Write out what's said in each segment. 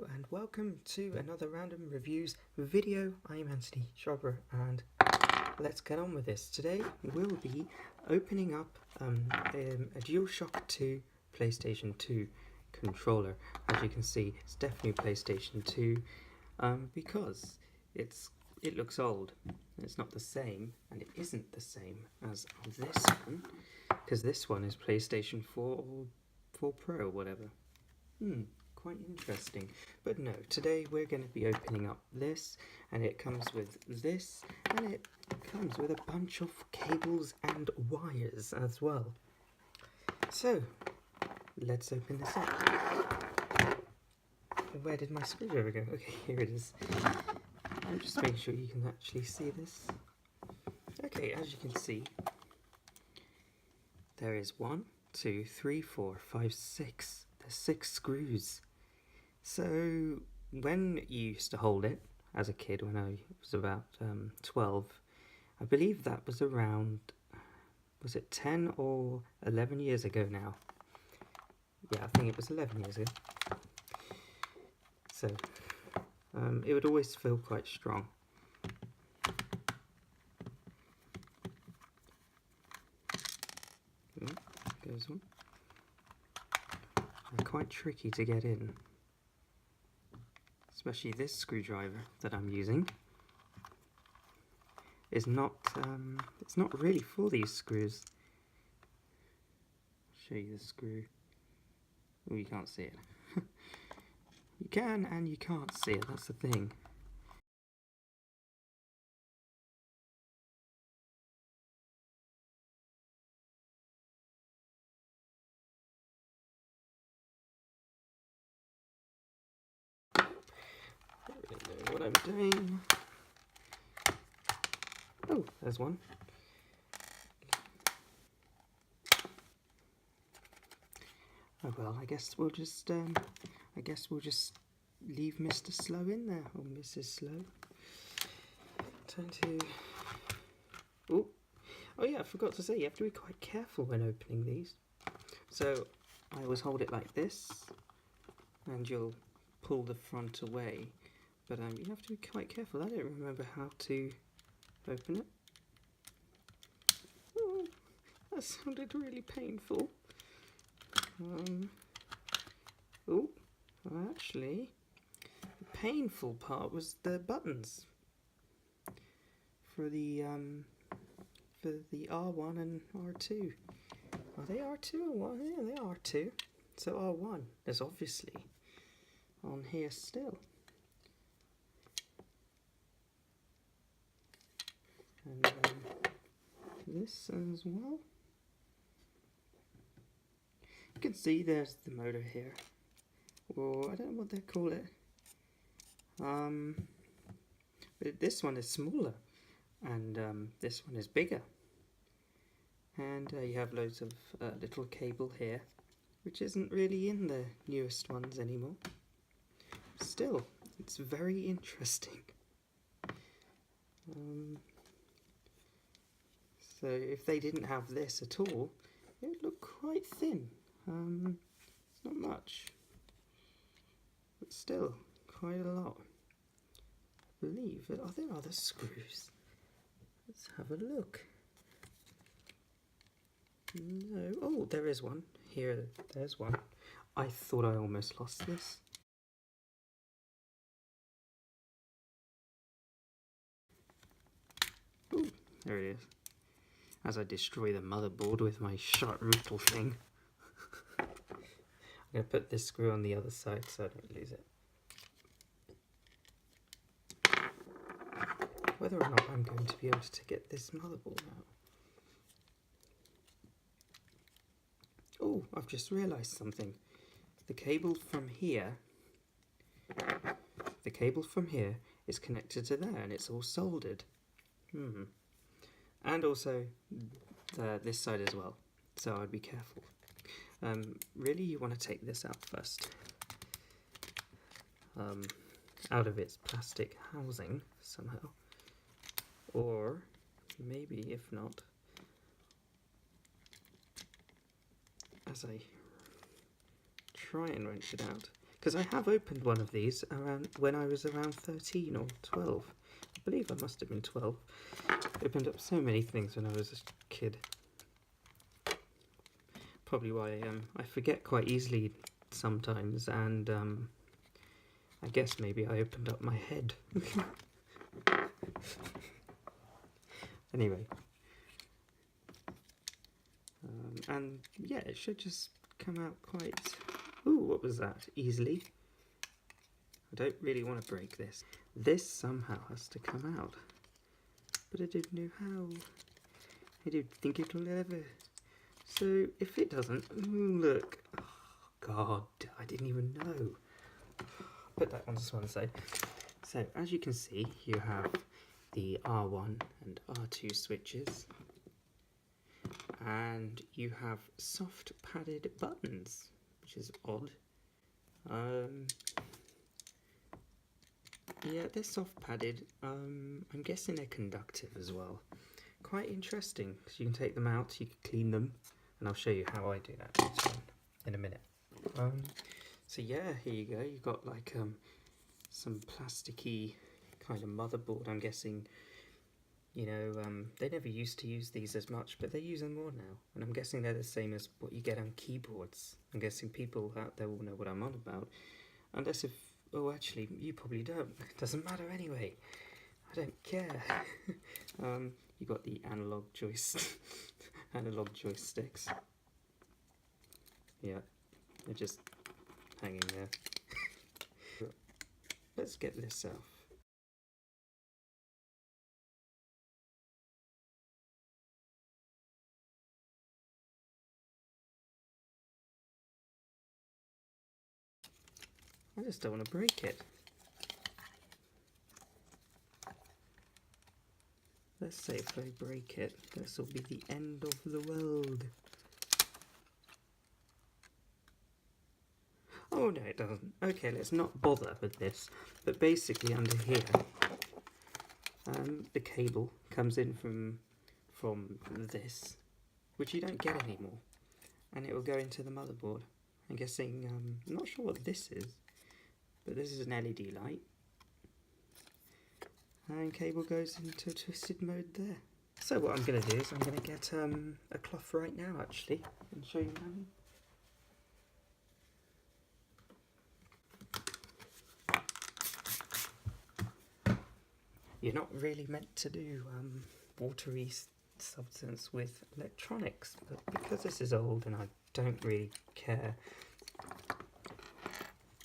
Hello and welcome to another Random Reviews video. I am Anthony Chopper and let's get on with this. Today we'll be opening up a DualShock 2 PlayStation 2 controller. As you can see, it's definitely PlayStation 2 because it looks old. It's not the same, and it isn't the same as this one, because this one is PlayStation 4 or 4 Pro or whatever. Quite interesting. But no, today we're going to be opening up this, and it comes with this, and it comes with a bunch of cables and wires as well. So, let's open this up. Where did my screwdriver go? Okay, here it is. I'll just make sure you can actually see this. Okay, as you can see, there is 1, 2, 3, 4, 5, 6. There's 6 screws. So when you used to hold it as a kid, when I was about 12, I believe that was around, was it 10 or 11 years ago now? Yeah, I think it was 11 years ago. So it would always feel quite strong. Goes one. They're quite tricky to get in, especially this screwdriver that I'm using is not it's not really for these screws. I'll show you the screw. Oh, you can't see it. You can and you can't see it, that's the thing. I don't really know what I'm doing. Oh, there's one. Oh well, I guess we'll just leave Mr. Slow in there, or Mrs. Slow. Turn to. Oh yeah, I forgot to say, you have to be quite careful when opening these. So I always hold it like this, and you'll pull the front away. But you have to be quite careful. I don't remember how to open it. Oh, that sounded really painful. Actually, the painful part was the buttons for the R1 and R2. Are they R2 or what? Yeah, they are R2. So R1 is obviously on here still. And this as well. You can see there's the motor here, or I don't know what they call it. But this one is smaller, and this one is bigger. And you have loads of little cable here, which isn't really in the newest ones anymore. Still, it's very interesting. So if they didn't have this at all, it would look quite thin. It's not much, but still quite a lot. I believe, are there other screws? Let's have a look. No, oh, there is one. Here, there's one. I thought I almost lost this. Oh, there it is. As I destroy the motherboard with my sharp metal thing. I'm going to put this screw on the other side so I don't lose it. Whether or not I'm going to be able to get this motherboard out. Oh, I've just realised something. The cable from here is connected to there, and it's all soldered. And also this side as well, so I'd be careful. Really, you want to take this out first, out of its plastic housing somehow, or maybe if not, as I try and wrench it out, because I have opened one of these around when I was around 13 or 12. I believe I must have been 12. Opened up so many things when I was a kid. Probably why I forget quite easily sometimes, and I guess maybe I opened up my head. Anyway. And yeah, it should just come out quite... Ooh, what was that? Easily. I don't really want to break this. This somehow has to come out. But I don't know how. I don't think it'll ever. So if it doesn't... Ooh, look. Oh, God, I didn't even know. Put that on to one side. So as you can see, you have the R1 and R2 switches. And you have soft padded buttons, which is odd. Yeah, they're soft padded. I'm guessing they're conductive as well. Quite interesting, because you can take them out, you can clean them, and I'll show you how I do that in a minute. So yeah, here you go. You've got like some plasticky kind of motherboard. I'm guessing. You know, they never used to use these as much, but they use them more now. And I'm guessing they're the same as what you get on keyboards. I'm guessing people out there will know what I'm on about. Unless if... Oh, actually, you probably don't. It doesn't matter anyway. I don't care. You got the analog joysticks. Yeah, they're just hanging there. Let's get this off. I just don't want to break it. Let's say if I break it, this will be the end of the world. Oh no, it doesn't. Okay, let's not bother with this. But basically under here, the cable comes in from this, which you don't get anymore. And it will go into the motherboard. I'm guessing, I'm not sure what this is. But this is an LED light, and cable goes into twisted mode there. So what I'm going to do is I'm going to get a cloth right now actually and show you how. You're not really meant to do watery substance with electronics, but because this is old and I don't really care,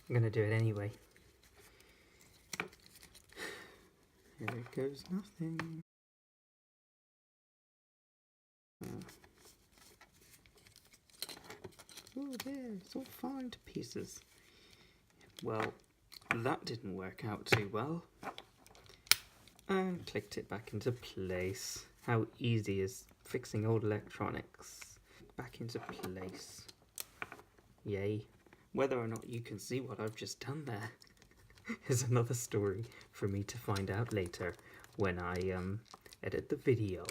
I'm going to do it anyway. Here it goes, nothing. Oh, there, it's all falling to pieces. Well, that didn't work out too well. And clicked it back into place. How easy is fixing old electronics? Back into place. Yay. Whether or not you can see what I've just done there is another story for me to find out later when I edit the video.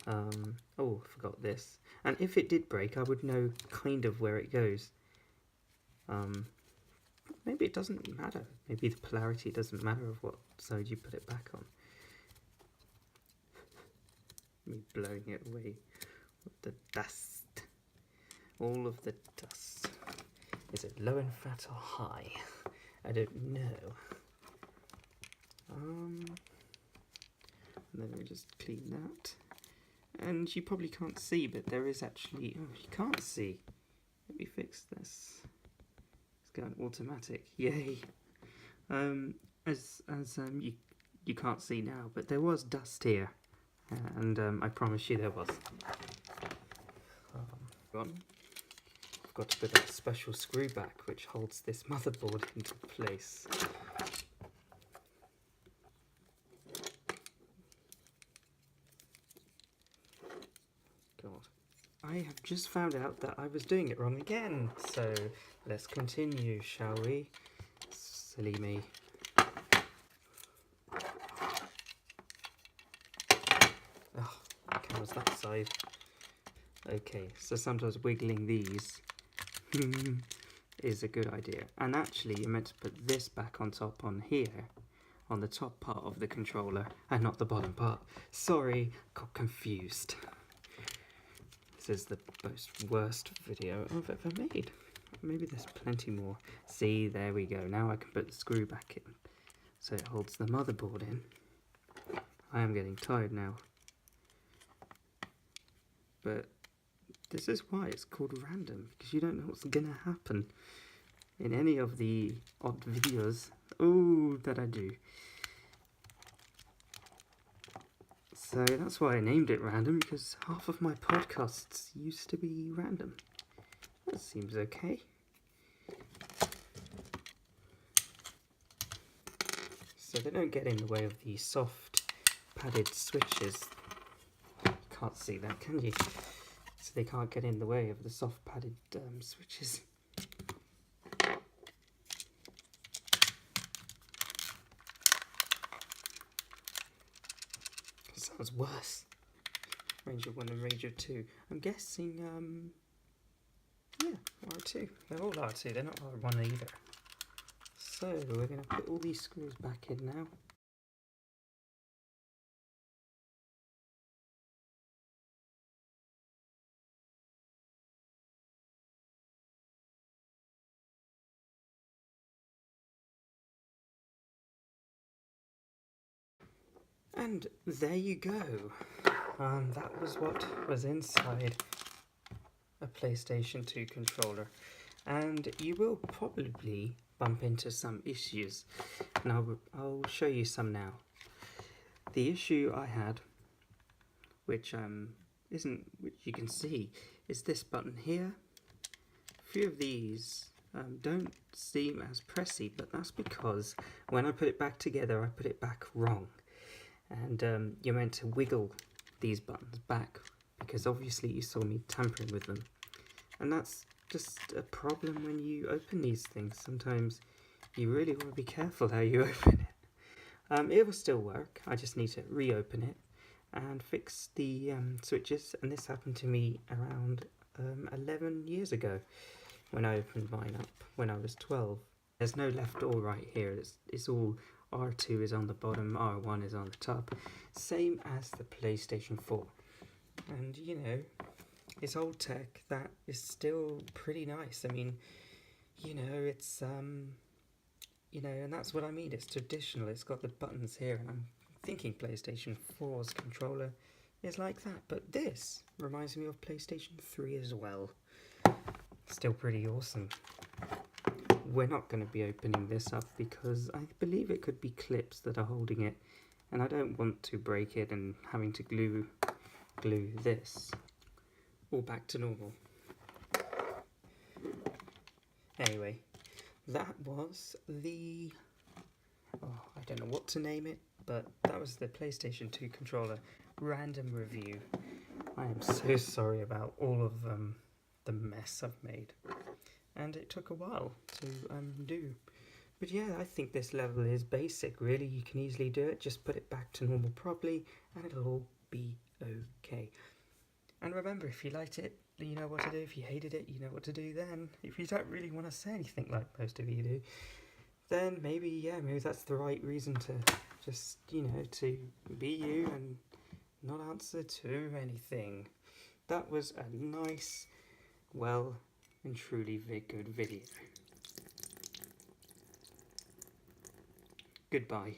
Oh, I forgot this. And if it did break, I would know kind of where it goes. Maybe it doesn't matter. Maybe the polarity doesn't matter of what side you put it back on. Me blowing it away with the dust. All of the dust. Is it low in fat or high? I don't know. And then we just clean that. And you probably can't see, but there is actually... Oh, you can't see. Let me fix this. It's going automatic. Yay! You can't see now, but there was dust here. And I promise you there was. I've got to put that special screw back which holds this motherboard into place. God. I have just found out that I was doing it wrong again, so let's continue, shall we? Silly me. Oh, the camera's that side. Okay, so sometimes wiggling these is a good idea. And actually, you're meant to put this back on top on here, on the top part of the controller, and not the bottom part. Sorry, got confused. This is the worst video I've ever made. Maybe there's plenty more. See, there we go. Now I can put the screw back in, so it holds the motherboard in. I am getting tired now. But this is why it's called random, because you don't know what's gonna happen in any of the odd videos that I do. So that's why I named it random, because half of my podcasts used to be random. That seems okay. So they don't get in the way of the soft padded switches. You can't see that, can you? So they can't get in the way of the soft padded switches. Sounds worse. Ranger 1 and Ranger 2. I'm guessing, yeah, R2. They're all R2, they're not R1 either. So, we're going to put all these screws back in now. And there you go. That was what was inside a PlayStation 2 controller. And you will probably bump into some issues. And I'll show you some now. The issue I had, which you can see, is this button here. A few of these don't seem as pressy, but that's because when I put it back together, I put it back wrong. And you're meant to wiggle these buttons back, because obviously you saw me tampering with them. And that's just a problem when you open these things. Sometimes you really want to be careful how you open it. It will still work. I just need to reopen it and fix the switches. And this happened to me around 11 years ago when I opened mine up when I was 12. There's no left or right here. It's all R2 is on the bottom, R1 is on the top. Same as the PlayStation 4. And you know, it's old tech that is still pretty nice. I mean, you know, it's you know, and that's what I mean. It's traditional. It's got the buttons here, and I'm thinking PlayStation 4's controller is like that. But this reminds me of PlayStation 3 as well. Still pretty awesome. We're not going to be opening this up because I believe it could be clips that are holding it, and I don't want to break it and having to glue this all back to normal. Anyway, that was the, I don't know what to name it, but that was the PlayStation 2 controller random review. I am so sorry about all of the mess I've made. And it took a while to do. But yeah, I think this level is basic, really. You can easily do it. Just put it back to normal properly, and it'll all be okay. And remember, if you liked it, you know what to do. If you hated it, you know what to do then. If you don't really want to say anything like most of you do, then maybe that's the right reason to just, you know, to be you and not answer to anything. That was a nice, well, and truly good video. Goodbye.